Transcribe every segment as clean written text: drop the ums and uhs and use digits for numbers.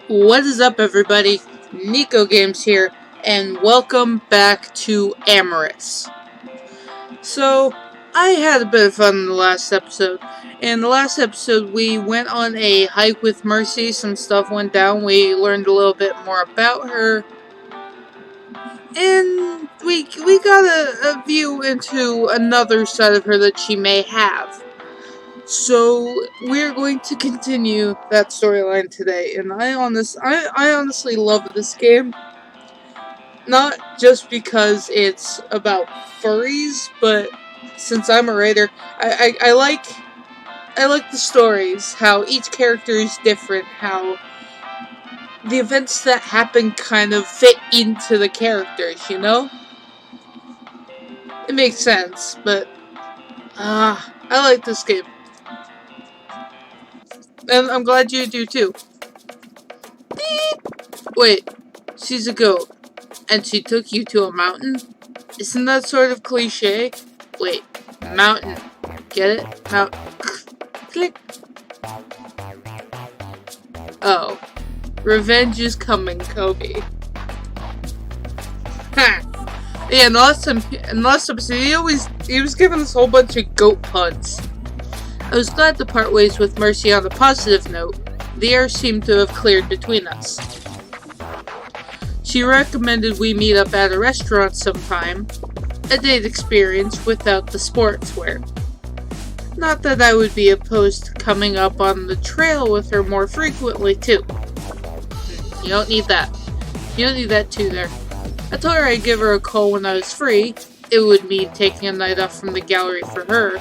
What is up, everybody? Nico Games here, and welcome back to Amorous. So, I had a bit of fun in the last episode. In the last episode, we went on a hike with Mercy, some stuff went down, we learned a little bit more about her, and we got a view into another side of her that she may have. So we're going to continue that storyline today, and I honestly love this game. Not just because it's about furries, but since I'm a writer, I like the stories, how each character is different, how the events that happen kind of fit into the characters, you know? It makes sense, but I like this game. And I'm glad you do too. Wait, she's a goat, and she took you to a mountain? Isn't that sort of cliche? Wait, mountain. Get it? Click. Oh. Revenge is coming, Kobe. Ha! Yeah, in the last episode, he was giving us a whole bunch of goat puns. I was glad to part ways with Mercy on a positive note. The air seemed to have cleared between us. She recommended we meet up at a restaurant sometime. A date experience without the sportswear. Not that I would be opposed to coming up on the trail with her more frequently, too. You don't need that. You don't need that too there. I told her I'd give her a call when I was free. It would mean taking a night off from the gallery for her,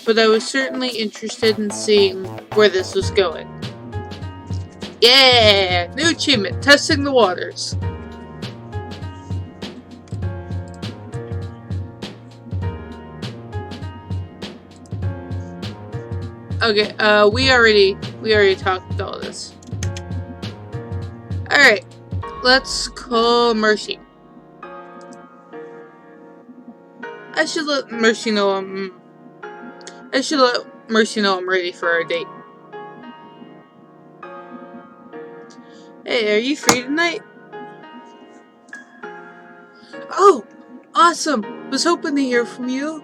but I was certainly interested in seeing where this was going. Yeah! New achievement, testing the waters. Okay, we already talked all this. Alright, let's call Mercy. I should let Mercy know I'm ready for our date. Hey, are you free tonight? Oh, awesome! Was hoping to hear from you.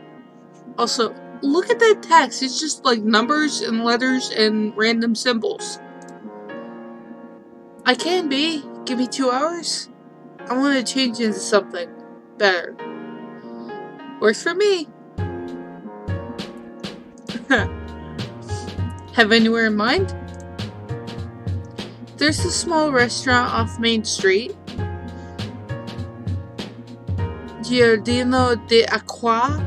Also, look at that text. It's just like numbers and letters and random symbols. I can be. Give me 2 hours. I want to change into something better. Works for me. Have anywhere in mind? There's a small restaurant off Main Street. Giardino de Aqua.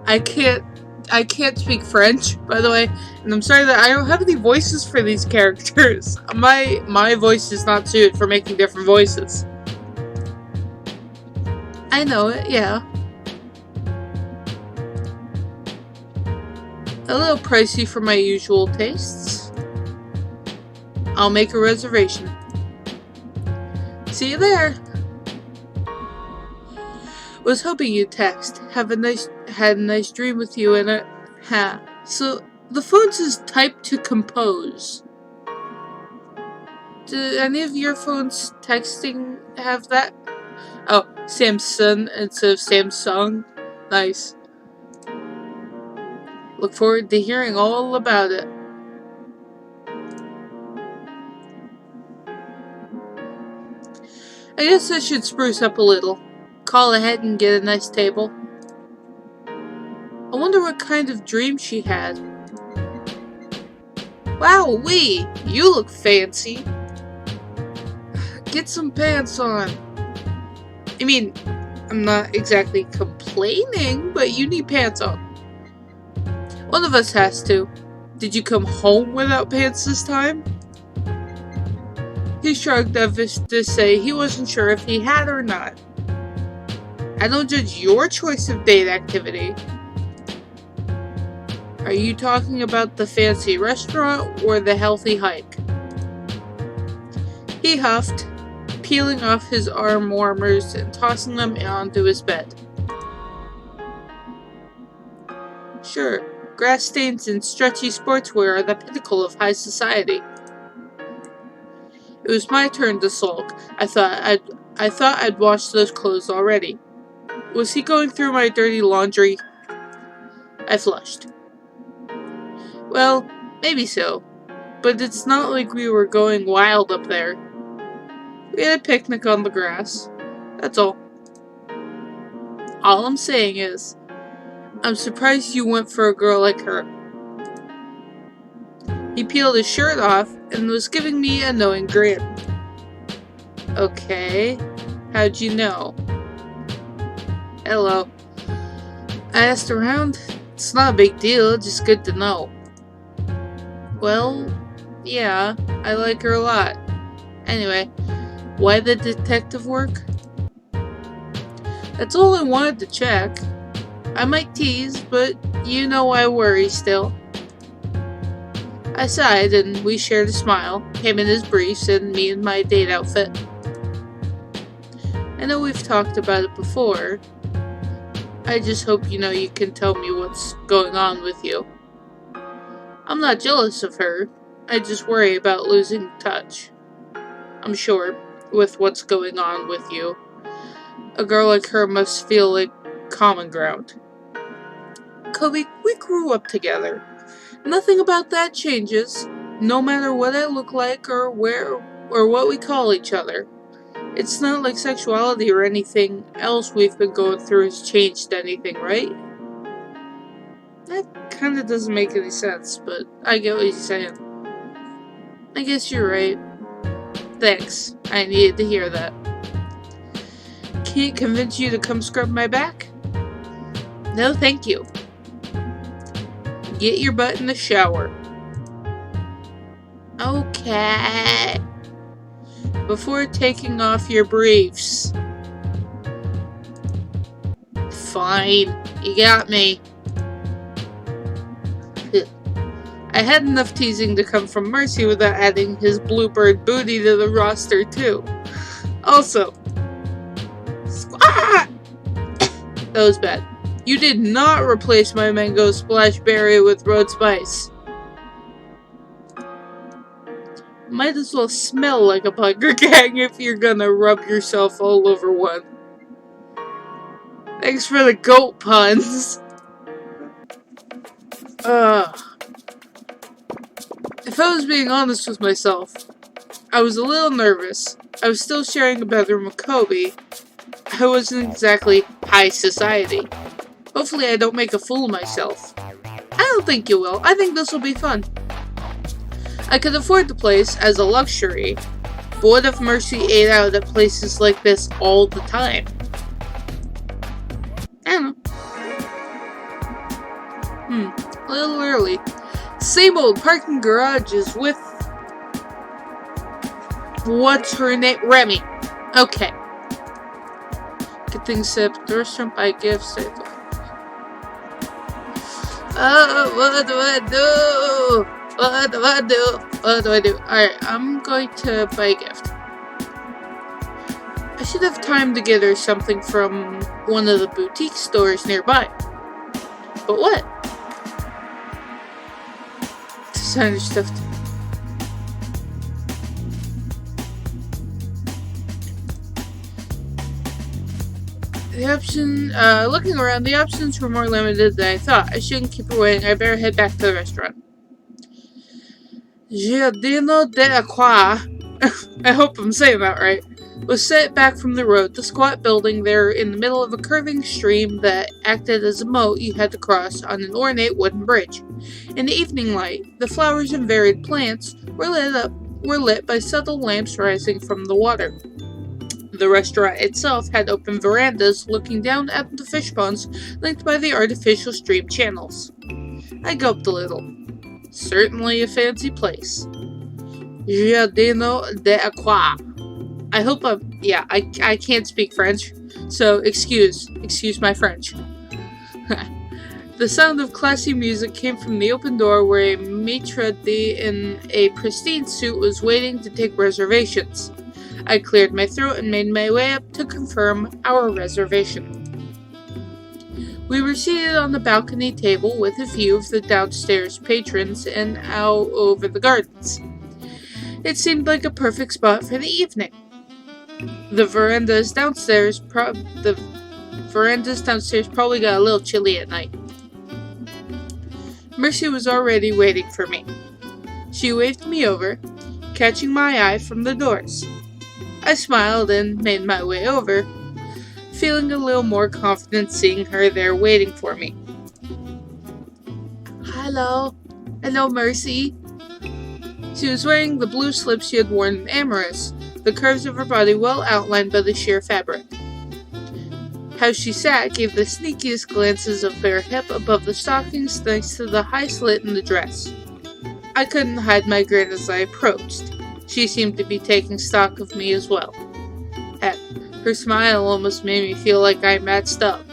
I can't speak French, by the way, and I'm sorry that I don't have any voices for these characters. My voice is not suited for making different voices. I know it, yeah. A little pricey for my usual tastes. I'll make a reservation. See you there. Was hoping you'd text. Had a nice dream with you in it. Ha. So the phone says type to compose. Do any of your phones texting have that? Oh, Samsung instead of Samsung. Nice. Look forward to hearing all about it. I guess I should spruce up a little. Call ahead and get a nice table. I wonder what kind of dream she had. Wow-wee! You look fancy. Get some pants on. I mean, I'm not exactly complaining, but you need pants on. One of us has to. Did you come home without pants this time? He shrugged as if to say he wasn't sure if he had or not. I don't judge your choice of date activity. Are you talking about the fancy restaurant or the healthy hike? He huffed, peeling off his arm warmers and tossing them onto his bed. Sure, grass stains and stretchy sportswear are the pinnacle of high society. It was my turn to sulk. I thought I'd washed those clothes already. Was he going through my dirty laundry? I flushed. Well, maybe so. But it's not like we were going wild up there. We had a picnic on the grass. That's all. All I'm saying is, I'm surprised you went for a girl like her. He peeled his shirt off and was giving me a knowing grin. Okay, how'd you know? Hello. I asked around. It's not a big deal, just good to know. Well, yeah, I like her a lot. Anyway, why the detective work? That's all I wanted to check. I might tease, but you know I worry still. I sighed and we shared a smile, him in his briefs and me in my date outfit. I know we've talked about it before. I just hope you know you can tell me what's going on with you. I'm not jealous of her. I just worry about losing touch. I'm sure, with what's going on with you, a girl like her must feel like common ground. Kobe, we grew up together. Nothing about that changes, no matter what I look like or where or what we call each other. It's not like sexuality or anything else we've been going through has changed anything, right? That kinda doesn't make any sense, but I get what you're saying. I guess you're right. Thanks. I needed to hear that. Can't convince you to come scrub my back? No, thank you. Get your butt in the shower. Okay. Before taking off your briefs. Fine. You got me. I had enough teasing to come from Mercy without adding his bluebird booty to the roster, too. Also, squat! That was bad. You did not replace my mango splash berry with road spice. Might as well smell like a biker gang if you're gonna rub yourself all over one. Thanks for the goat puns. If I was being honest with myself, I was a little nervous. I was still sharing a bedroom with Kobe. I wasn't exactly high society. Hopefully I don't make a fool of myself. I don't think you will. I think this will be fun. I could afford the place as a luxury, but what if Mercy ate out at places like this all the time? I don't know. A little early. Same old parking garages with... What's her name? Remy. Okay. Good thing set up the restaurant by gifts. Oh, what do I do? What do I do? What do I do? Alright, I'm going to buy a gift. I should have time to get her something from one of the boutique stores nearby. But what? Designer stuff. Looking around, the options were more limited than I thought. I shouldn't keep her waiting. I better head back to the restaurant. Giardino dell'Acqua, I hope I'm saying that right, was set back from the road. The squat building there in the middle of a curving stream that acted as a moat you had to cross on an ornate wooden bridge. In the evening light, the flowers and varied plants were lit by subtle lamps rising from the water. The restaurant itself had open verandas looking down at the fish ponds linked by the artificial stream channels. I gulped a little. Certainly a fancy place. Giardino dell'Acqua. I hope I can't speak French, so excuse my French. The sound of classy music came from the open door where a maitre d' in a pristine suit was waiting to take reservations. I cleared my throat and made my way up to confirm our reservation. We were seated on the balcony table with a view of the downstairs patrons and out over the gardens. It seemed like a perfect spot for the evening. The verandas downstairs probably got a little chilly at night. Mercy was already waiting for me. She waved me over, catching my eye from the doors. I smiled and made my way over, feeling a little more confident seeing her there waiting for me. Hello, Mercy. She was wearing the blue slip she had worn in Amorous, the curves of her body well outlined by the sheer fabric. How she sat gave the sneakiest glances of bare hip above the stockings thanks to the high slit in the dress. I couldn't hide my grin as I approached. She seemed to be taking stock of me as well. Heck, her smile almost made me feel like I matched up.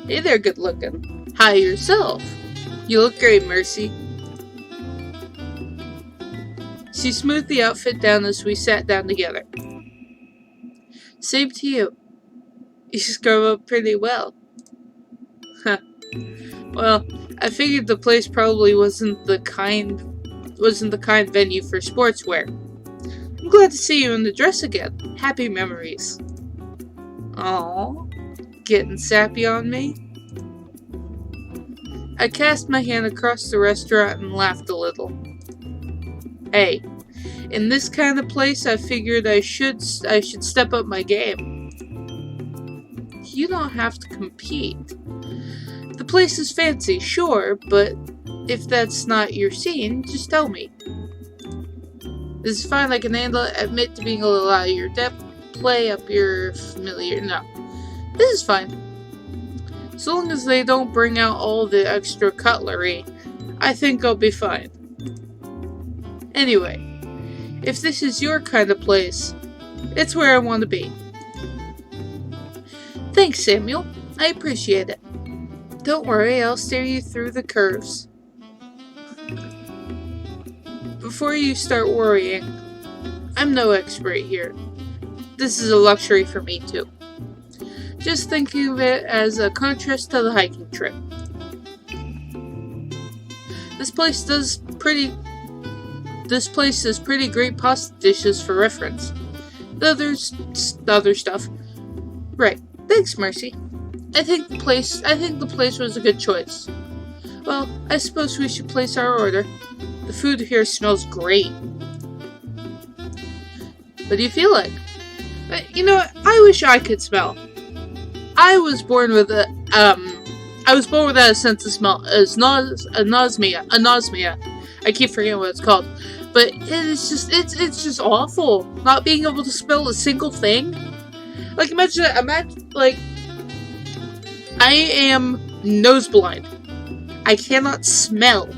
Hey there, good looking. Hi yourself. You look great, Mercy. She smoothed the outfit down as we sat down together. Same to you. You scrub up pretty well. Huh. Well, I figured the place probably wasn't the kind venue for sportswear. I'm glad to see you in the dress again. Happy memories. Aww, getting sappy on me? I cast my hand across the restaurant and laughed a little. Hey, in this kind of place, I figured I should step up my game. You don't have to compete. The place is fancy, sure, but if that's not your scene, just tell me. This is fine, I can admit to being a little out of your depth, play up your familiar. No, this is fine. So long as they don't bring out all the extra cutlery, I think I'll be fine. Anyway, if this is your kind of place, it's where I want to be. Thanks, Samuel. I appreciate it. Don't worry, I'll steer you through the curves. Before you start worrying, I'm no expert here. This is a luxury for me too. Just thinking of it as a contrast to the hiking trip. This place does pretty great pasta dishes for reference. The other stuff. Right. Thanks, Mercy. I think the place was a good choice. Well, I suppose we should place our order. The food here smells great. What do you feel like? You know what? I wish I could smell. I was born without a sense of smell. Anosmia. I keep forgetting what it's called. But it's just awful. Not being able to smell a single thing. Like imagine like I am nose blind. I cannot smell.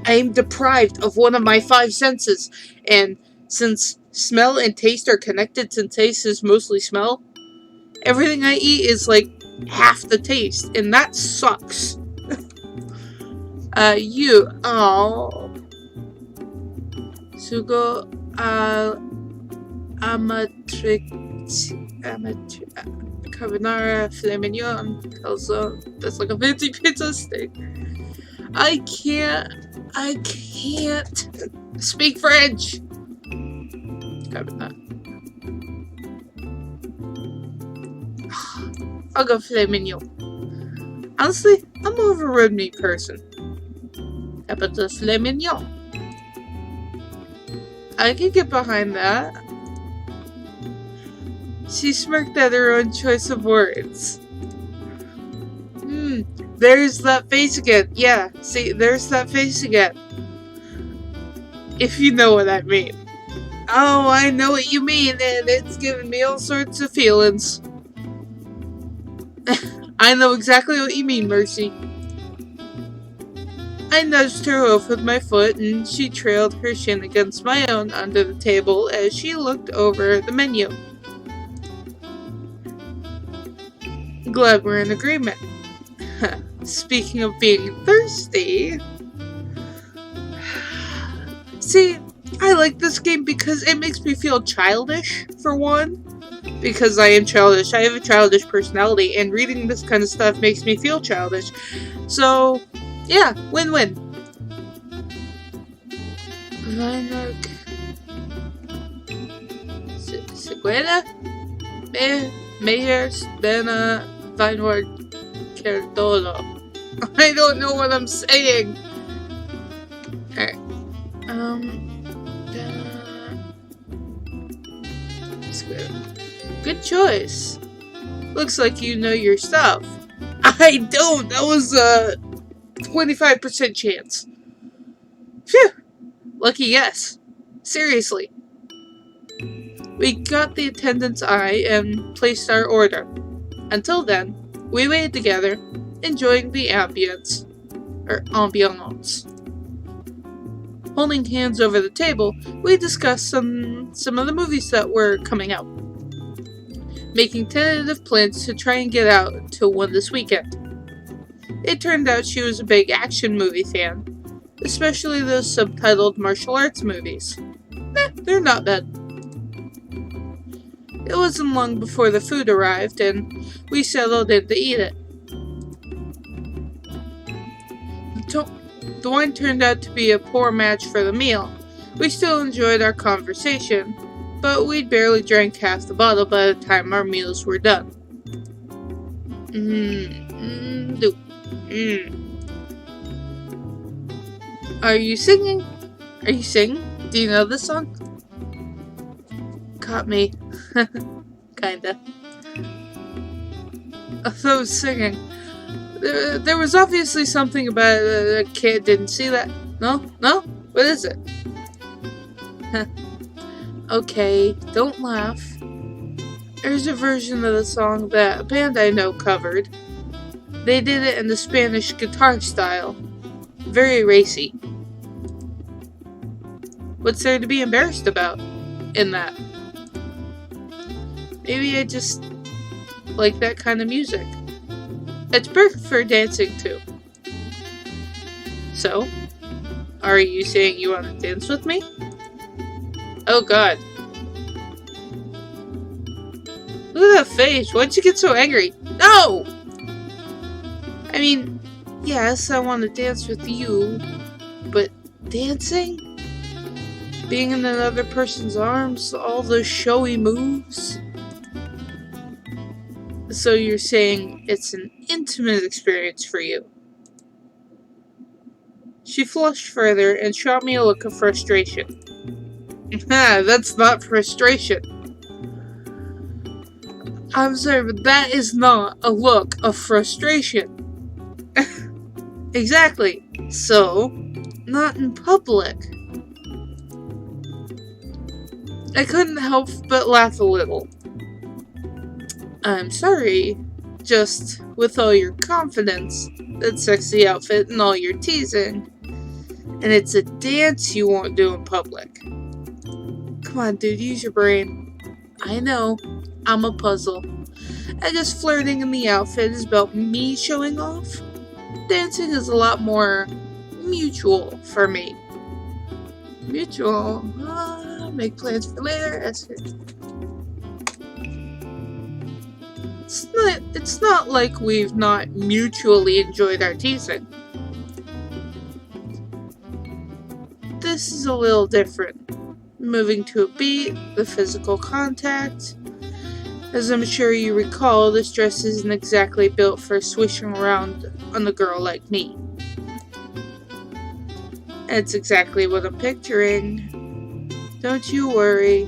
I am deprived of one of my 5 senses. And since smell and taste are connected, since taste is mostly smell, everything I eat is like half the taste, and that sucks. Sugo carbonara, filet mignon, calzone. That's like a fancy pizza steak. I can't speak French. Carbonara. I'll go filet mignon. Honestly, I'm more of a red meat person. How about the filet mignon? I can get behind that. She smirked at her own choice of words. There's that face again. Yeah, see, there's that face again. If you know what I mean. Oh, I know what you mean, and it's giving me all sorts of feelings. I know exactly what you mean, Mercy. I nudged her off with my foot, and she trailed her shin against my own under the table as she looked over the menu. Glad we're in agreement. Speaking of being thirsty... See, I like this game because it makes me feel childish, for one. Because I am childish. I have a childish personality, and reading this kind of stuff makes me feel childish. So, yeah, win-win. Minor Seguela? Mayor Stena Vineward Cardolo. I don't know what I'm saying. Alright. Good choice. Looks like you know your stuff. I don't. That was a 25% chance. Phew. Lucky guess. Seriously. We got the attendant's eye and placed our order. Until then, we waited together, enjoying the ambience. Holding hands over the table, we discussed some of the movies that were coming out, making tentative plans to try and get out to one this weekend. It turned out she was a big action movie fan, especially those subtitled martial arts movies. They're not bad. It wasn't long before the food arrived, and we settled in to eat it. The wine turned out to be a poor match for the meal. We still enjoyed our conversation, but we'd barely drank half the bottle by the time our meals were done. Are you singing? Are you singing? Do you know this song? Caught me. Kinda. I thought I was singing. There was obviously something about a kid. Didn't see that. No? What is it? Okay, don't laugh. There's a version of the song that a band I know covered. They did it in the Spanish guitar style. Very racy. What's there to be embarrassed about in that? Maybe I just like that kind of music. It's perfect for dancing too. So, are you saying you want to dance with me? Oh god. Look at that face. Why'd you get so angry? No! I mean, yes, I want to dance with you, but dancing? Being in another person's arms, all those showy moves? So you're saying it's an intimate experience for you? She flushed further and shot me a look of frustration. That's not frustration. I'm sorry, but that is not a look of frustration. Exactly. So, not in public. I couldn't help but laugh a little. I'm sorry. Just with all your confidence, that sexy outfit, and all your teasing. And it's a dance you won't do in public. Come on, dude, use your brain. I know, I'm a puzzle. I guess flirting in the outfit is about me showing off. Dancing is a lot more mutual for me. Mutual? Make plans for later. It's not like we've not mutually enjoyed our teasing. This is a little different. Moving to a beat, the physical contact. As I'm sure you recall, this dress isn't exactly built for swishing around on a girl like me. That's exactly what I'm picturing. Don't you worry.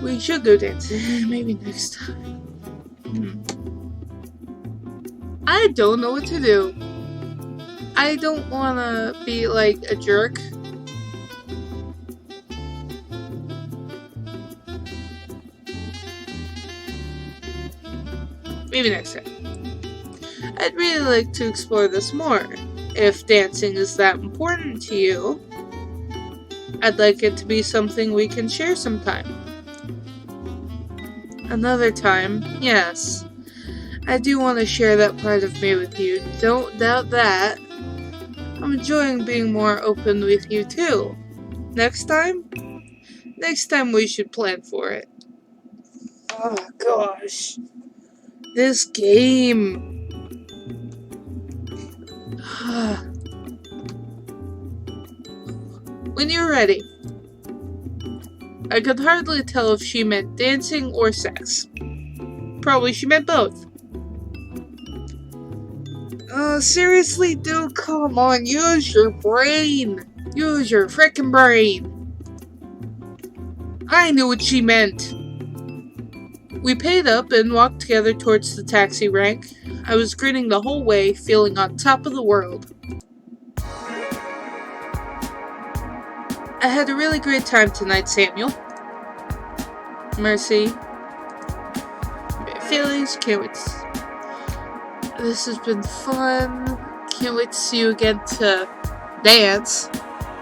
We should go dancing. Maybe next time. I don't know what to do. I don't want to be like a jerk. Maybe next time. I'd really like to explore this more. If dancing is that important to you, I'd like it to be something we can share sometime. Another time, yes. I do want to share that part of me with you. Don't doubt that. I'm enjoying being more open with you too. Next time we should plan for it. Oh gosh. This game. When you're ready. I could hardly tell if she meant dancing or sex. Probably she meant both. Seriously, dude, come on, use your brain. Use your frickin' brain. I knew what she meant. We paid up and walked together towards the taxi rank. I was grinning the whole way, feeling on top of the world. I had a really great time tonight, Samuel. Mercy. Feelings, can't wait. This has been fun. Can't wait to see you again to dance.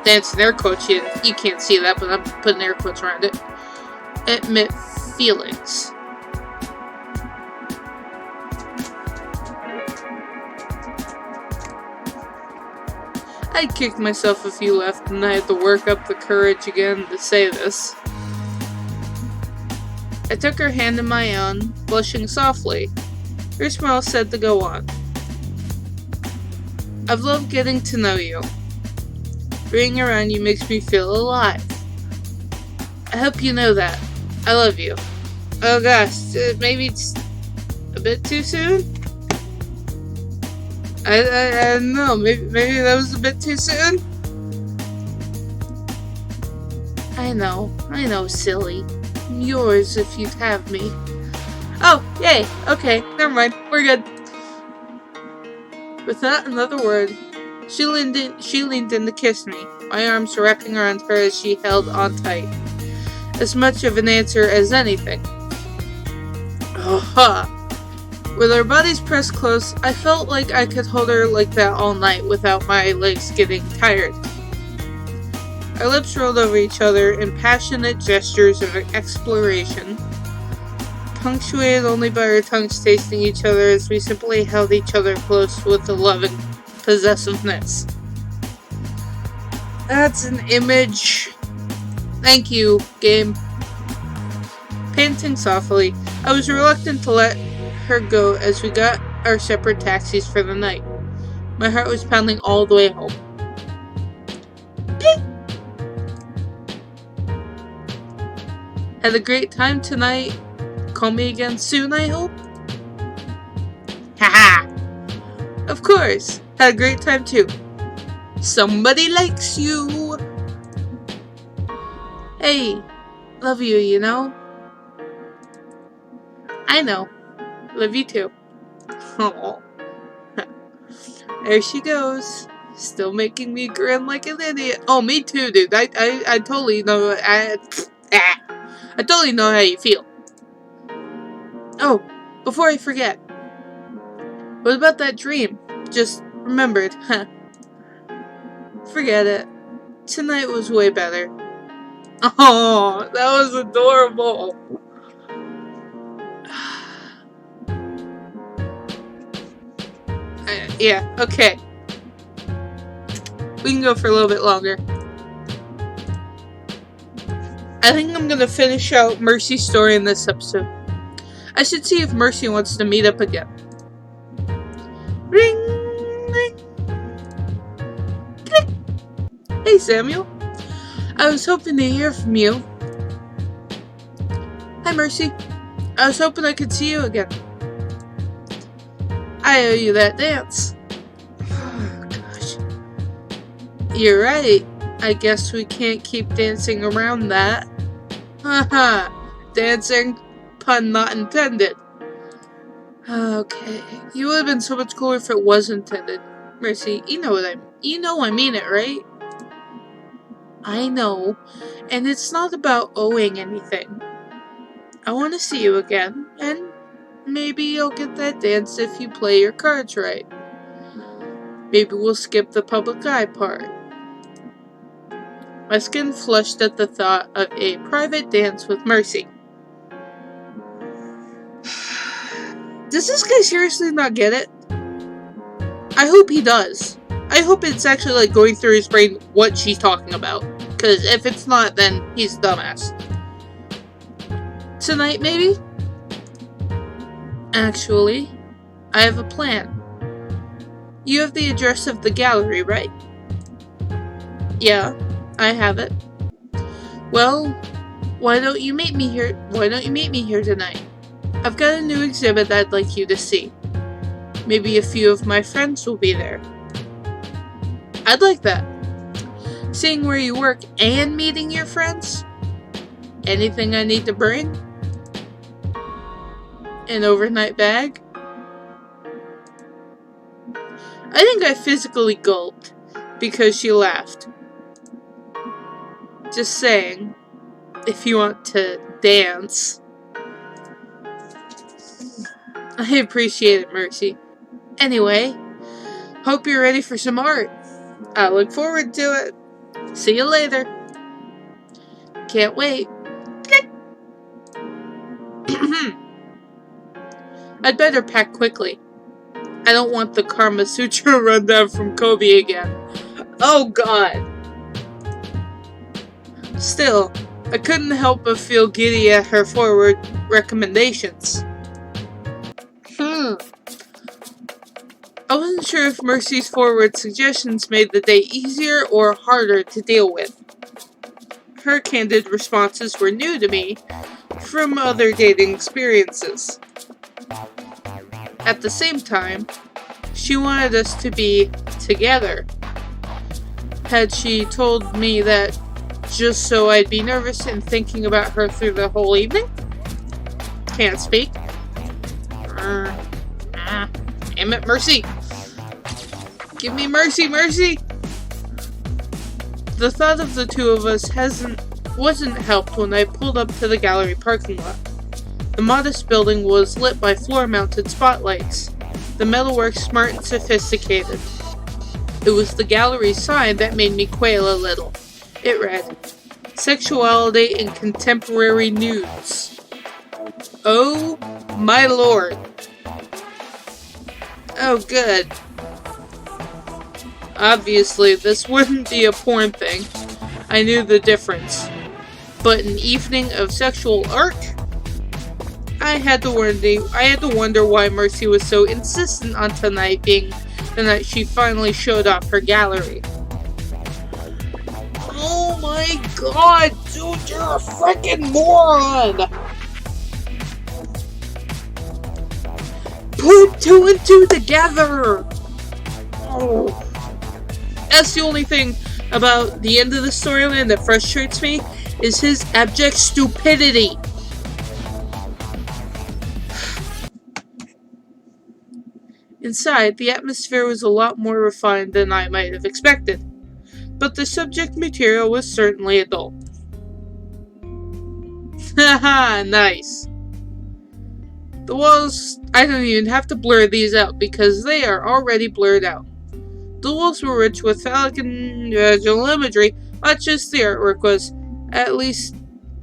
Dance in air quotes. You can't see that, but I'm putting air quotes around it. Admit feelings. I kicked myself if you left, and I had to work up the courage again to say this. I took her hand in my own, blushing softly. Her smile said to go on. I've loved getting to know you. Being around you makes me feel alive. I hope you know that. I love you. Oh gosh, maybe it's a bit too soon? I don't know, maybe that was a bit too soon? I know, silly. I'm yours if you'd have me. Oh, yay, okay, never mind, we're good. Without another word, she leaned in to kiss me, my arms wrapping around her as she held on tight. As much of an answer as anything. Oh-ha! With our bodies pressed close, I felt like I could hold her like that all night without my legs getting tired. Our lips rolled over each other in passionate gestures of exploration, punctuated only by our tongues tasting each other as we simply held each other close with a loving possessiveness. That's an image. Thank you, game. Panting softly, I was reluctant to let her go as we got our separate taxis for the night. My heart was pounding all the way home. Beep. Had a great time tonight. Call me again soon, I hope? Haha! Of course! Had a great time too. Somebody likes you! Hey, love you, you know? I know. Love you too. Aww. There she goes. Still making me grin like an idiot. Oh, me too, dude. I totally know. I totally know how you feel. Oh, before I forget. What about that dream? Just remembered, huh? Forget it. Tonight was way better. Oh, that was adorable. Yeah, okay. We can go for a little bit longer. I think I'm gonna finish out Mercy's story in this episode. I should see if Mercy wants to meet up again. Ring! Ring! Click! Hey, Samuel. I was hoping to hear from you. Hi, Mercy. I was hoping I could see you again. I owe you that dance. Oh, gosh. You're right. I guess we can't keep dancing around that. Haha. Dancing? Pun not intended. Okay. You would have been so much cooler if it was intended. Mercy, you know I mean it, right? I know. And it's not about owing anything. I want to see you again, and maybe you'll get that dance if you play your cards right. Maybe we'll skip the public eye part. My skin flushed at the thought of a private dance with Mercy. Does this guy seriously not get it? I hope he does. I hope it's actually like going through his brain what she's talking about. Because if it's not, then he's a dumbass. Tonight, maybe? Actually, I have a plan. You have the address of the gallery, right? Yeah. I have it. Well, why don't you meet me here? Why don't you meet me here tonight? I've got a new exhibit I'd like you to see. Maybe a few of my friends will be there. I'd like that. Seeing where you work and meeting your friends? Anything I need to bring? An overnight bag? I think I physically gulped because she laughed. Just saying, if you want to dance. I appreciate it, Mercy. Anyway, hope you're ready for some art. I look forward to it. See you later. Can't wait. I'd better pack quickly. I don't want the Karma Sutra rundown from Kobe again. Oh god. Still, I couldn't help but feel giddy at her forward recommendations. I wasn't sure if Mercy's forward suggestions made the day easier or harder to deal with. Her candid responses were new to me from other dating experiences. At the same time, she wanted us to be together. Had she told me that just so I'd be nervous and thinking about her through the whole evening? Can't speak. Damn it, Mercy! Give me mercy, Mercy! The thought of the two of us wasn't helped when I pulled up to the gallery parking lot. The modest building was lit by floor-mounted spotlights, the metalwork smart and sophisticated. It was the gallery's sign that made me quail a little. It read, "Sexuality in Contemporary Nudes." Oh my lord. Oh good. Obviously, this wouldn't be a porn thing. I knew the difference. But an evening of sexual art? I had to wonder why Mercy was so insistent on tonight being the night she finally showed off her gallery. Oh my god, dude, you're a freaking moron! Put two and two together! Oh. That's the only thing about the end of the storyline that frustrates me, is his abject stupidity. Inside, the atmosphere was a lot more refined than I might have expected, but the subject material was certainly adult. Haha, nice. The walls, I don't even have to blur these out because they are already blurred out. The walls were rich with phallic and vaginal imagery, much as the artwork was, at least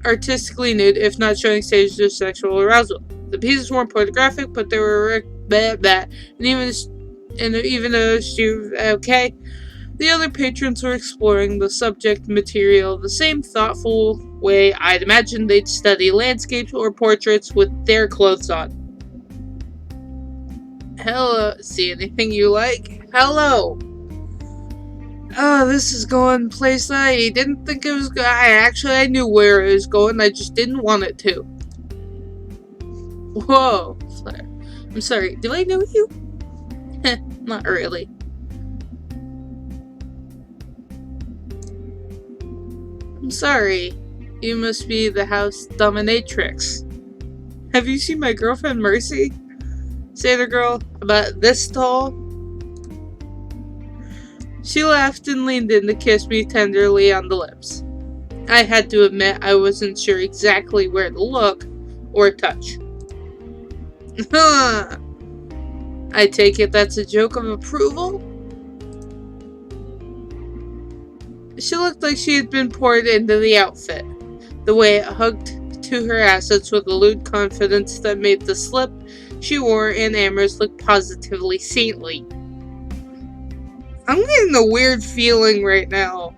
artistically nude, if not showing stages of sexual arousal. The pieces weren't pornographic, but they were and even though she okay, the other patrons were exploring the subject material the same thoughtful way I'd imagine they'd study landscapes or portraits with their clothes on. Hello, see anything you like? Hello. Oh, this is going place I didn't think it was going. I knew where it was going. I just didn't want it to. Whoa. I'm sorry. Do I know you? Not really. I'm sorry. You must be the house dominatrix. Have you seen my girlfriend Mercy? Sailor girl, about this tall? She laughed and leaned in to kiss me tenderly on the lips. I had to admit I wasn't sure exactly where to look or touch. I take it that's a joke of approval? She looked like she had been poured into the outfit, the way it hugged to her assets with a lewd confidence that made the slip she wore in amorous look positively saintly. I'm getting a weird feeling right now.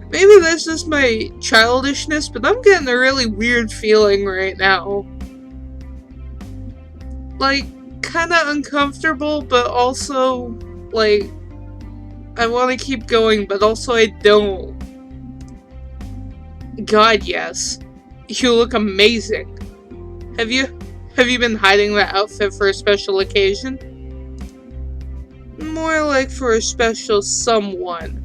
Maybe that's just my childishness, but I'm getting a really weird feeling right now. Like, kinda uncomfortable, but also, like, I want to keep going, but also I don't. God, yes. You look amazing. Have you have you been hiding that outfit for a special occasion? More like for a special someone.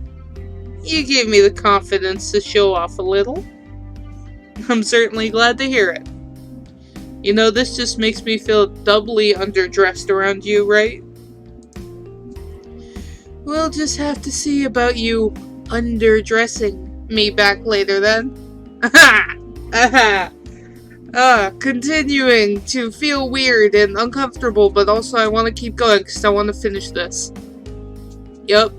You gave me the confidence to show off a little. I'm certainly glad to hear it. You know, this just makes me feel doubly underdressed around you, right? We'll just have to see about you underdressing me back later then. Aha! Aha! Continuing to feel weird and uncomfortable, but also I want to keep going because I want to finish this. Yup.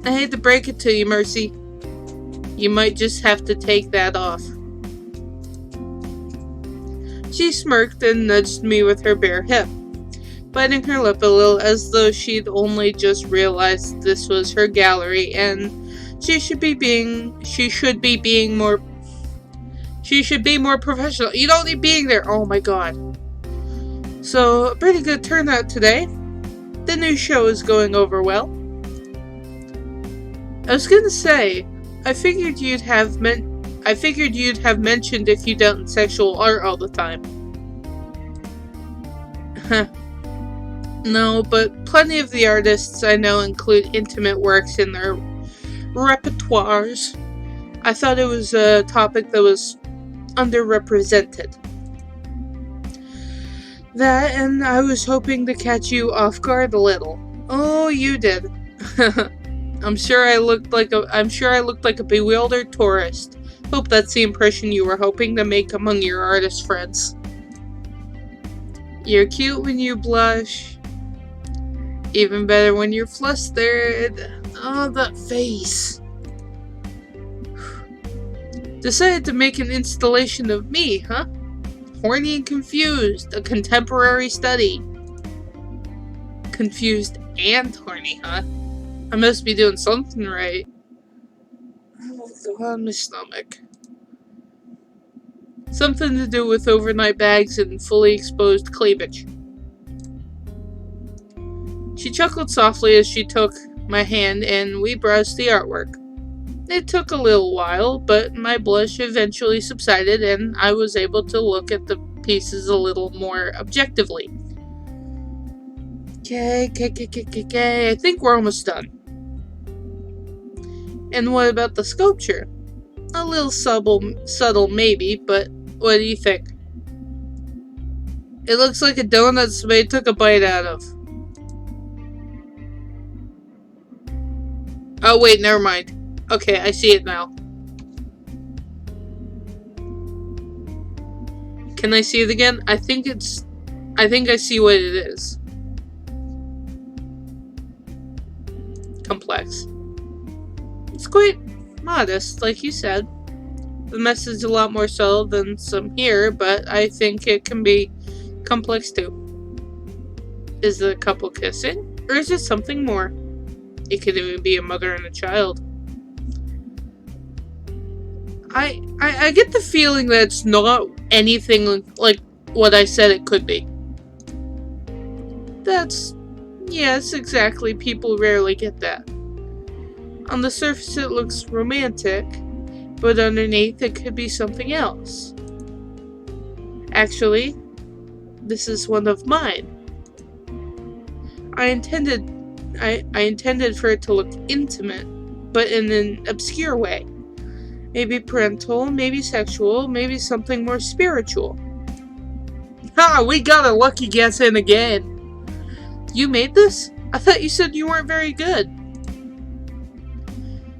I hate to break it to you, Mercy. You might just have to take that off. She smirked and nudged me with her bare hip, biting her lip a little as though she'd only just realized this was her gallery and she should be more professional. You don't need being there. Oh my god. So, a pretty good turnout today. The new show is going over well. I was gonna say, I figured you'd have mentioned if you dealt in sexual art all the time. No, but plenty of the artists I know include intimate works in their repertoires. I thought it was a topic that was underrepresented. That, and I was hoping to catch you off guard a little. Oh, you did. I'm sure I looked like a bewildered tourist. Hope that's the impression you were hoping to make among your artist friends. You're cute when you blush. Even better when you're flustered. Oh, that face. Decided to make an installation of me, huh? Horny and confused. A contemporary study. Confused and horny, huh? I must be doing something right. Oh, go on my stomach. Something to do with overnight bags and fully exposed cleavage. She chuckled softly as she took my hand and we browsed the artwork. It took a little while, but my blush eventually subsided and I was able to look at the pieces a little more objectively. Okay, I think we're almost done. And what about the sculpture? A little subtle maybe, but what do you think? It looks like a donut somebody took a bite out of. Oh wait, never mind. Okay, I see it now. Can I see it again? I think I see what it is. Complex. It's quite modest, like you said. The message is a lot more subtle than some here, but I think it can be complex too. Is it a couple kissing? Or is it something more? It could even be a mother and a child. I get the feeling that it's not anything like what I said it could be. Yes, exactly. People rarely get that. On the surface it looks romantic, but underneath it could be something else. Actually, this is one of mine. I intended for it to look intimate, but in an obscure way. Maybe parental, maybe sexual, maybe something more spiritual. Ha! We got a lucky guess in again. You made this? I thought you said you weren't very good.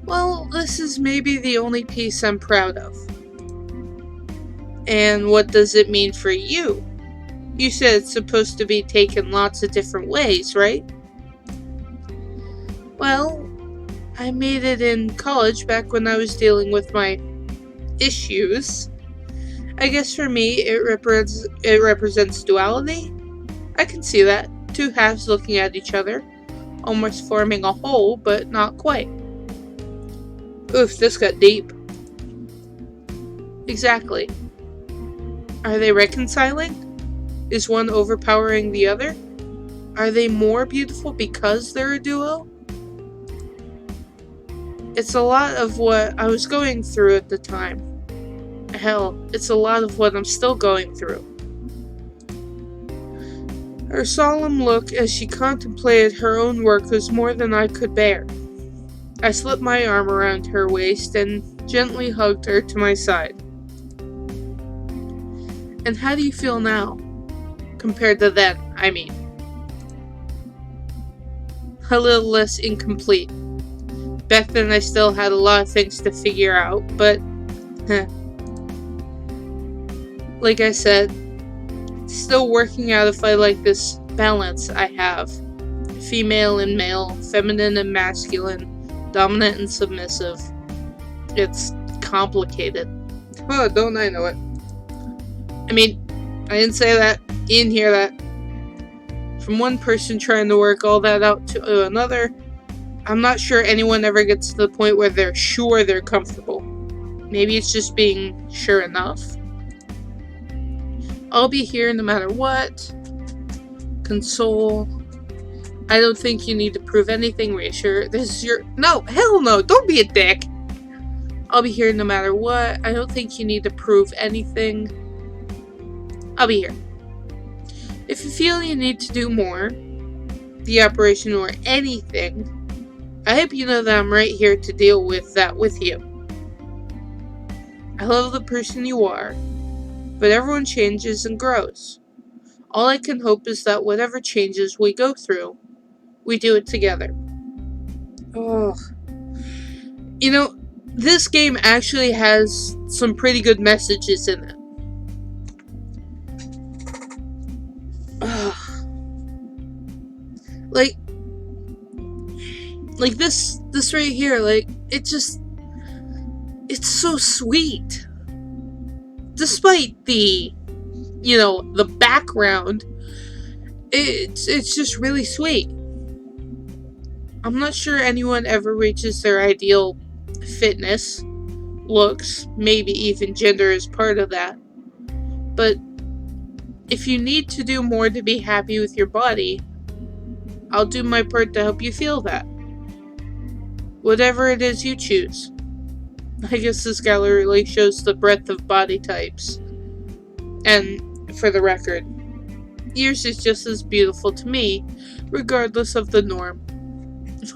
Well, this is maybe the only piece I'm proud of. And what does it mean for you? You said it's supposed to be taken lots of different ways, right? Well, I made it in college back when I was dealing with my issues. I guess for me, it represents duality. I can see that. Two halves looking at each other, almost forming a whole, but not quite. Oof, this got deep. Exactly. Are they reconciling? Is one overpowering the other? Are they more beautiful because they're a duo? It's a lot of what I was going through at the time. Hell, it's a lot of what I'm still going through. Her solemn look as she contemplated her own work was more than I could bear. I slipped my arm around her waist and gently hugged her to my side. And how do you feel now? Compared to then, I mean. A little less incomplete. Back then I still had a lot of things to figure out, but like I said, still working out if I like this balance I have. Female and male, feminine and masculine, dominant and submissive. It's complicated. Oh, don't I know it? I mean, I didn't say that. You didn't hear that. From one person trying to work all that out to another, I'm not sure anyone ever gets to the point where they're sure they're comfortable. Maybe it's just being sure enough. I'll be here no matter what. Console. I don't think you need to prove anything. Reassure. This is your... No, hell no. Don't be a dick. I'll be here no matter what. I don't think you need to prove anything. I'll be here. If you feel you need to do more, the operation or anything, I hope you know that I'm right here to deal with that with you. I love the person you are, but everyone changes and grows. All I can hope is that whatever changes we go through, we do it together. Oh. You know, this game actually has some pretty good messages in it. Like this right here, like, it's so sweet. Despite the, the background, it's just really sweet. I'm not sure anyone ever reaches their ideal fitness, looks, maybe even gender is part of that. But if you need to do more to be happy with your body, I'll do my part to help you feel that. Whatever it is you choose. I guess this gallery really shows the breadth of body types. And, for the record, yours is just as beautiful to me, regardless of the norm.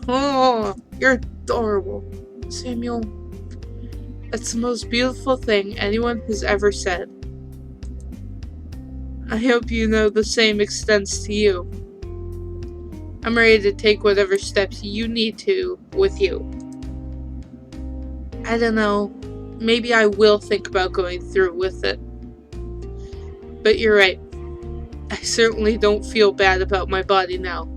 Oh, you're adorable, Samuel. That's the most beautiful thing anyone has ever said. I hope you know the same extends to you. I'm ready to take whatever steps you need to with you. I don't know, maybe I will think about going through with it. But you're right. I certainly don't feel bad about my body now.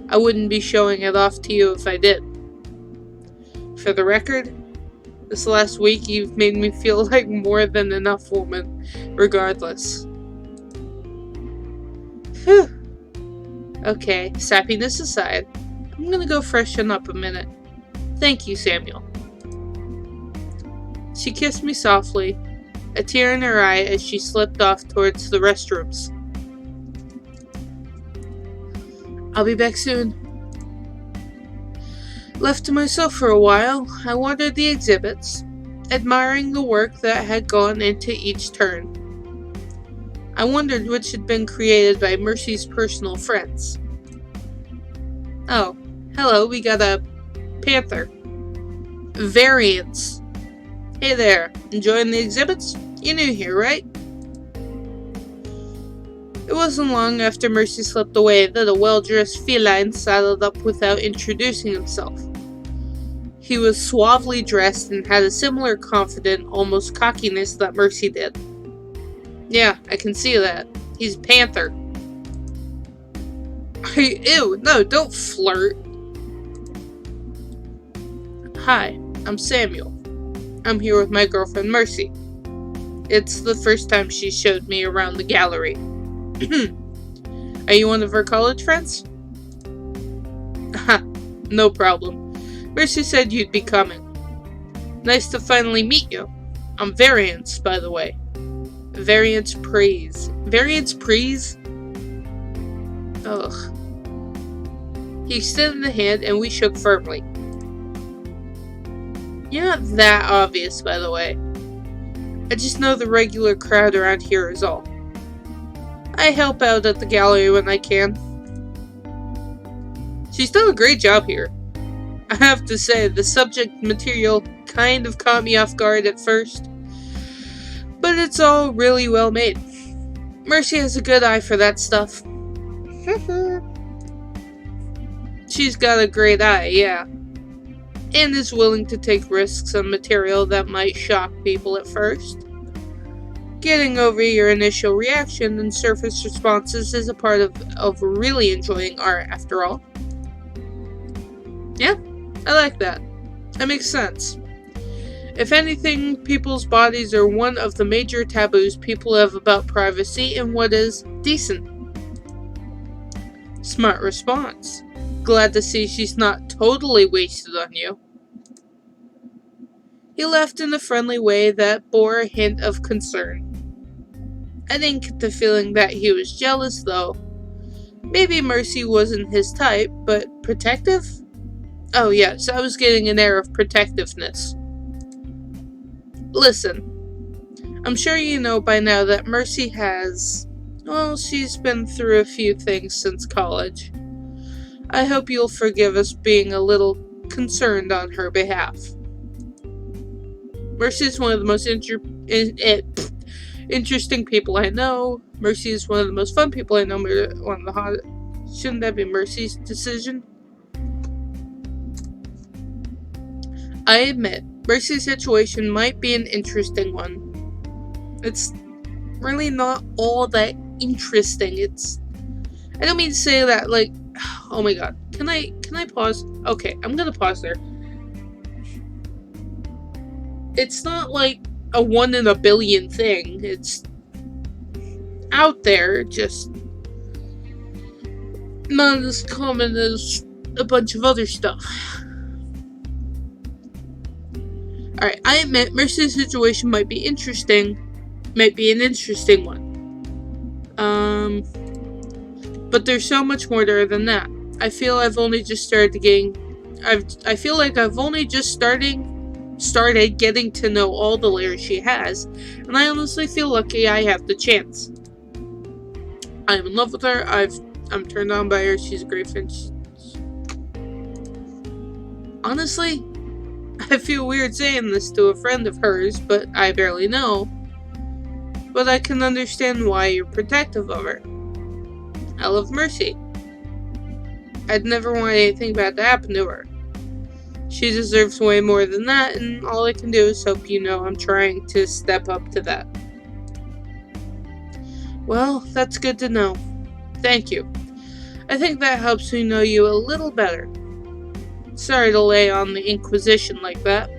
I wouldn't be showing it off to you if I did. For the record, this last week you've made me feel like more than enough woman, regardless. Whew. Okay, sappiness aside, I'm gonna go freshen up a minute. Thank you, Samuel. She kissed me softly, a tear in her eye as she slipped off towards the restrooms. I'll be back soon. Left to myself for a while, I wandered the exhibits, admiring the work that had gone into each turn. I wondered which had been created by Mercy's personal friends. Oh, hello, we got a panther. Variants. Hey there, enjoying the exhibits? You're new here, right? It wasn't long after Mercy slipped away that a well-dressed feline sidled up without introducing himself. He was suavely dressed and had a similar confident, almost cockiness that Mercy did. Yeah, I can see that. He's a panther. Ew, no, don't flirt. Hi, I'm Samuel. I'm here with my girlfriend Mercy. It's the first time she showed me around the gallery. Are you one of her college friends? No problem. Mercy said you'd be coming. Nice to finally meet you. I'm Variance, by the way. Variance praise. Variance praise? Ugh. He extended the hand and we shook firmly. You're not that obvious, by the way. I just know the regular crowd around here is all. I help out at the gallery when I can. She's done a great job here. I have to say, the subject material kind of caught me off guard at first, but it's all really well made. Mercy has a good eye for that stuff. She's got a great eye, yeah. And is willing to take risks on material that might shock people at first. Getting over your initial reaction and surface responses is a part of really enjoying art, after all. Yeah, I like that. That makes sense. If anything, people's bodies are one of the major taboos people have about privacy and what is decent. Smart response. Glad to see she's not totally wasted on you. He left in a friendly way that bore a hint of concern. I didn't get the feeling that he was jealous, though. Maybe Mercy wasn't his type, but protective? Oh yes, I was getting an air of protectiveness. Listen, I'm sure you know by now that Mercy has... well, she's been through a few things since college. I hope you'll forgive us being a little concerned on her behalf. Mercy is one of the most interesting people I know. Mercy is one of the most fun people I know. One of the hot... Shouldn't that be Mercy's decision? I admit, Mercy's situation might be an interesting one. It's really not all that interesting. I don't mean to say that, like, oh my god. Can I pause? Okay, I'm gonna pause there. It's not like a 1 in a billion thing. It's out there, just not as common as a bunch of other stuff. Alright, I admit Mercy's situation might be an interesting one. But there's so much more to her than that. I feel like I've only just started getting to know all the layers she has, and I honestly feel lucky I have the chance. I'm in love with her. I'm turned on by her. She's a great friend. Honestly, I feel weird saying this to a friend of hers, but I barely know. But I can understand why you're protective of her. I love Mercy. I'd never want anything bad to happen to her. She deserves way more than that, and all I can do is hope you know I'm trying to step up to that. Well, that's good to know. Thank you. I think that helps me know you a little better. Sorry to lay on the Inquisition like that.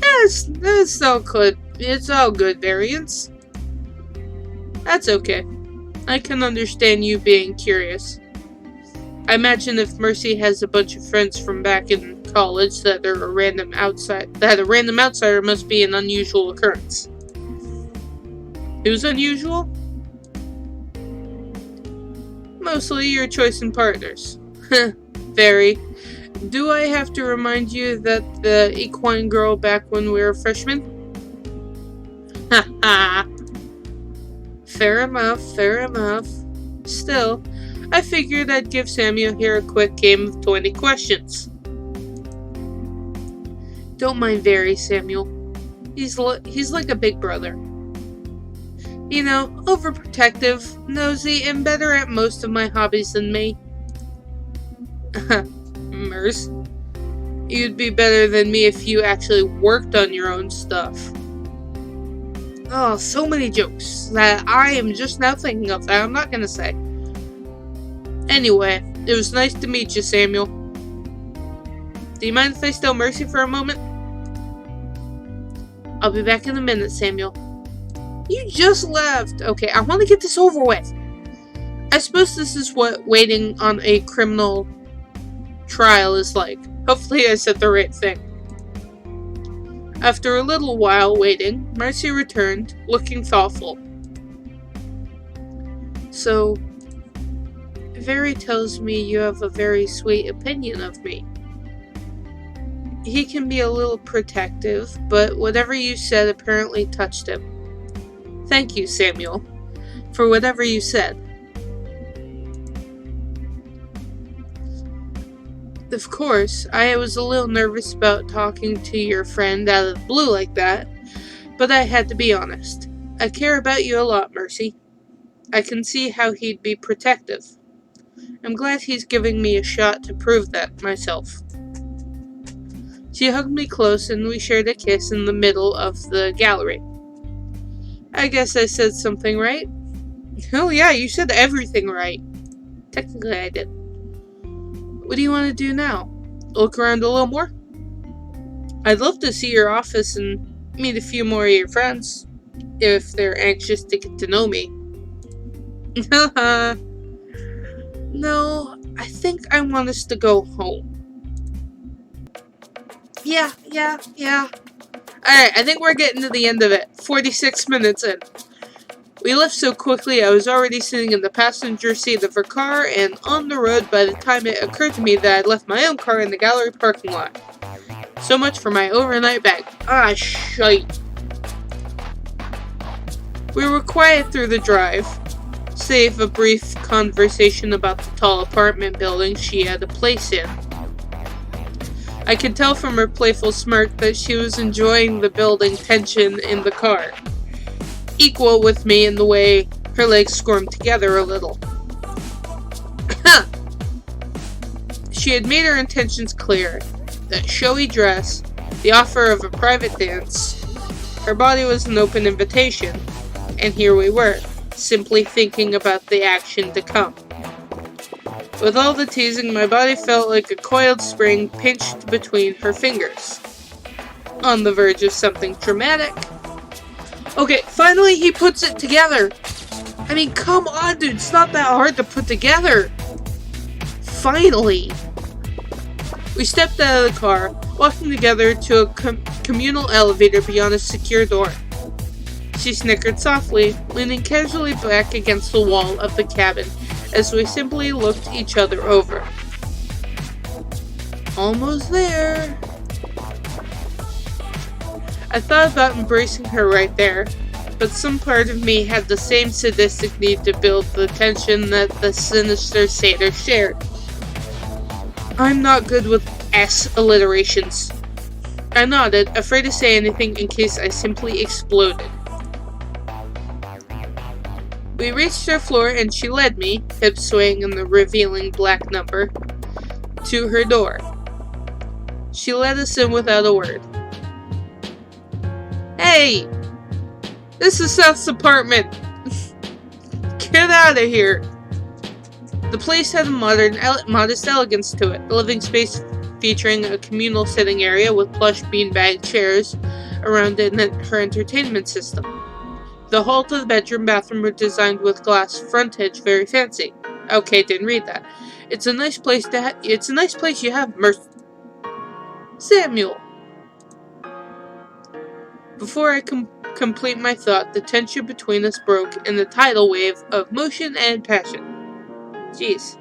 It's all good. It's all good, Variance. That's okay. I can understand you being curious. I imagine if Mercy has a bunch of friends from back in college that a random outsider must be an unusual occurrence. It was unusual? Mostly your choice in partners. Very. Do I have to remind you that the equine girl back when we were freshmen? Ha ha. Fair enough. Still, I figured I'd give Samuel here a quick game of 20 questions. Don't mind Very, Samuel. He's like a big brother. You know, overprotective, nosy, and better at most of my hobbies than me. Merce, you'd be better than me if you actually worked on your own stuff. Oh, so many jokes that I am just now thinking of that I'm not gonna say. Anyway, it was nice to meet you, Samuel. Do you mind if I steal Mercy for a moment? I'll be back in a minute, Samuel. You just left. Okay, I want to get this over with. I suppose this is what waiting on a criminal trial is like. Hopefully I said the right thing. After a little while waiting, Mercy returned, looking thoughtful. So, Very tells me you have a very sweet opinion of me. He can be a little protective, but whatever you said apparently touched him. Thank you, Samuel, for whatever you said. Of course, I was a little nervous about talking to your friend out of the blue like that, but I had to be honest. I care about you a lot, Mercy. I can see how he'd be protective. I'm glad he's giving me a shot to prove that myself. She hugged me close and we shared a kiss in the middle of the gallery. I guess I said something right. Oh yeah, you said everything right. Technically I did. What do you want to do now? Look around a little more? I'd love to see your office and meet a few more of your friends, if they're anxious to get to know me. No, I think I want us to go home. Yeah. Alright, I think we're getting to the end of it. 46 minutes in. We left so quickly I was already sitting in the passenger seat of her car and on the road by the time it occurred to me that I'd left my own car in the gallery parking lot. So much for my overnight bag. Ah, shite. We were quiet through the drive, save a brief conversation about the tall apartment building she had a place in. I could tell from her playful smirk that she was enjoying the building tension in the car, equal with me in the way her legs squirmed together a little. She had made her intentions clear, that showy dress, the offer of a private dance, her body was an open invitation, and here we were, simply thinking about the action to come. With all the teasing, my body felt like a coiled spring pinched between her fingers, on the verge of something dramatic. Okay, finally he puts it together. I mean, come on, dude, it's not that hard to put together. Finally. We stepped out of the car, walking together to a communal elevator beyond a secure door. She snickered softly, leaning casually back against the wall of the cabin as we simply looked each other over. Almost there. I thought about embracing her right there, but some part of me had the same sadistic need to build the tension that the sinister satyr shared. I'm not good with S alliterations. I nodded, afraid to say anything in case I simply exploded. We reached her floor and she led me, hips swaying in the revealing black number, to her door. She let us in without a word. Hey! This is Seth's apartment! Get out of here! The place had a modest elegance to it, the living space featuring a communal sitting area with plush beanbag chairs around it and her entertainment system. The hall to the bedroom bathroom were designed with glass frontage, very fancy. Okay, didn't read that. It's a nice place you have, Samuel. Before I complete my thought, the tension between us broke in a tidal wave of motion and passion. Jeez.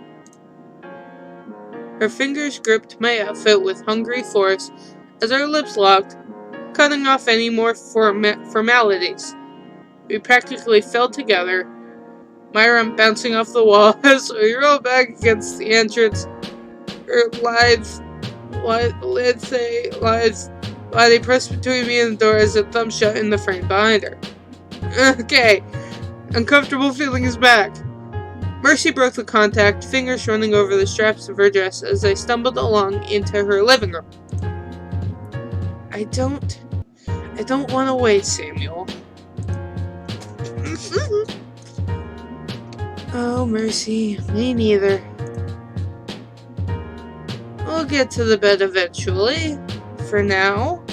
Her fingers gripped my outfit with hungry force as our lips locked, cutting off any more formalities. We practically fell together, my arm bouncing off the wall as we rolled back against the entrance. Her body pressed between me and the door as a thumb shut in the frame behind her. Okay, uncomfortable feeling is back. Mercy broke the contact, fingers running over the straps of her dress as I stumbled along into her living room. I don't want to wait, Samuel. Oh, Mercy, me neither. We'll get to the bed eventually. For now.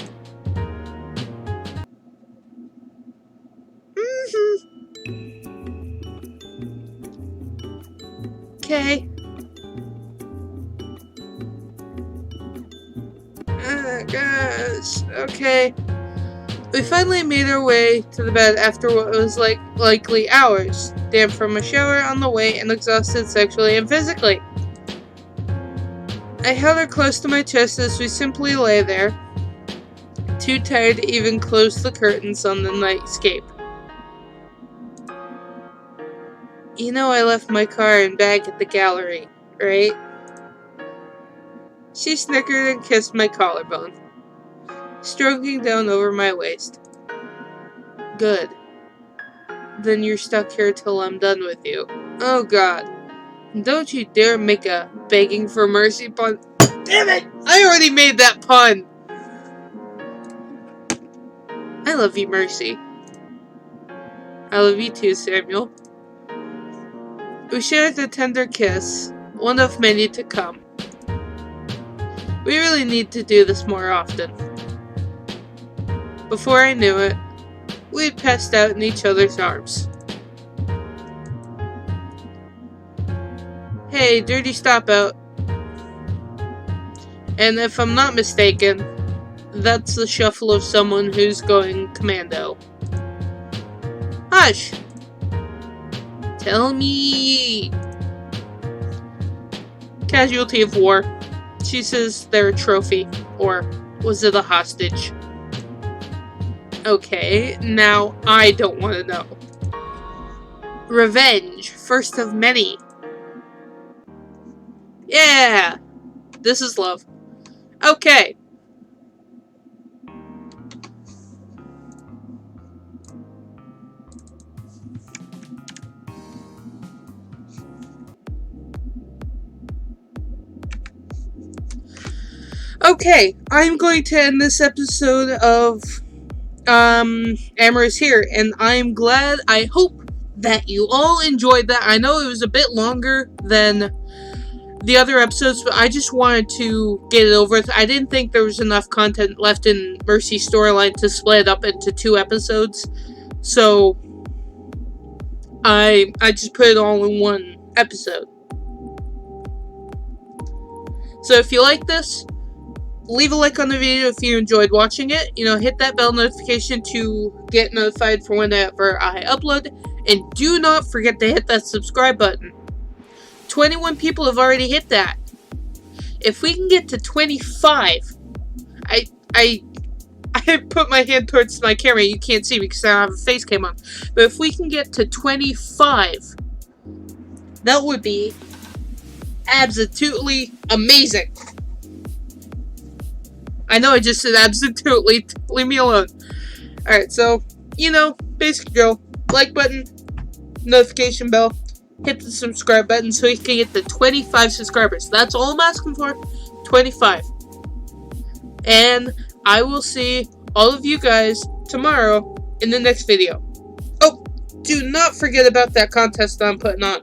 Okay. Gosh. Okay. We finally made our way to the bed after what was likely hours, damp from a shower on the way and exhausted sexually and physically. I held her close to my chest as we simply lay there, too tired to even close the curtains on the nightscape. You know I left my car and bag at the gallery, right? She snickered and kissed my collarbone, stroking down over my waist. Good. Then you're stuck here till I'm done with you. Oh God. Don't you dare make a begging for mercy pun. Damn it! I already made that pun! I love you, Mercy. I love you too, Samuel. We shared a tender kiss, one of many to come. We really need to do this more often. Before I knew it, we had passed out in each other's arms. Hey, dirty stop out. And if I'm not mistaken, that's the shuffle of someone who's going commando. Hush! Tell me! Casualty of war. She says they're a trophy. Or was it a hostage? Okay, now I don't want to know. Revenge. First of many. Yeah! This is love. Okay. Okay, I'm going to end this episode of Amorous here, and I'm glad, I hope that you all enjoyed that. I know it was a bit longer than the other episodes, but I just wanted to get it over with. I didn't think there was enough content left in Mercy's storyline to split up into 2 episodes, so I just put it all in one episode. So if you like this, leave a like on the video if you enjoyed watching it. Hit that bell notification to get notified for whenever I upload. And do not forget to hit that subscribe button. 21 people have already hit that. If we can get to 25, I put my hand towards my camera. You can't see me because I don't have a face cam on. But if we can get to 25, that would be absolutely amazing. I know I just said absolutely. Leave me alone. Alright, so, basic drill. Like button, notification bell, hit the subscribe button so you can get to 25 subscribers. That's all I'm asking for. 25. And I will see all of you guys tomorrow in the next video. Oh, do not forget about that contest I'm putting on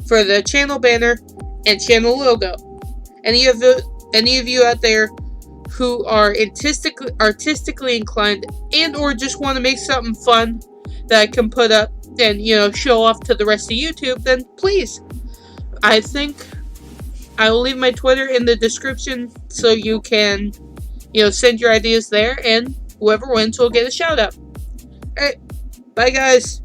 for the channel banner and channel logo. Any of you out there who are artistically inclined and or just want to make something fun that I can put up and, show off to the rest of YouTube, then please. I think I will leave my Twitter in the description so you can, send your ideas there, and whoever wins will get a shout out. Alright, bye guys.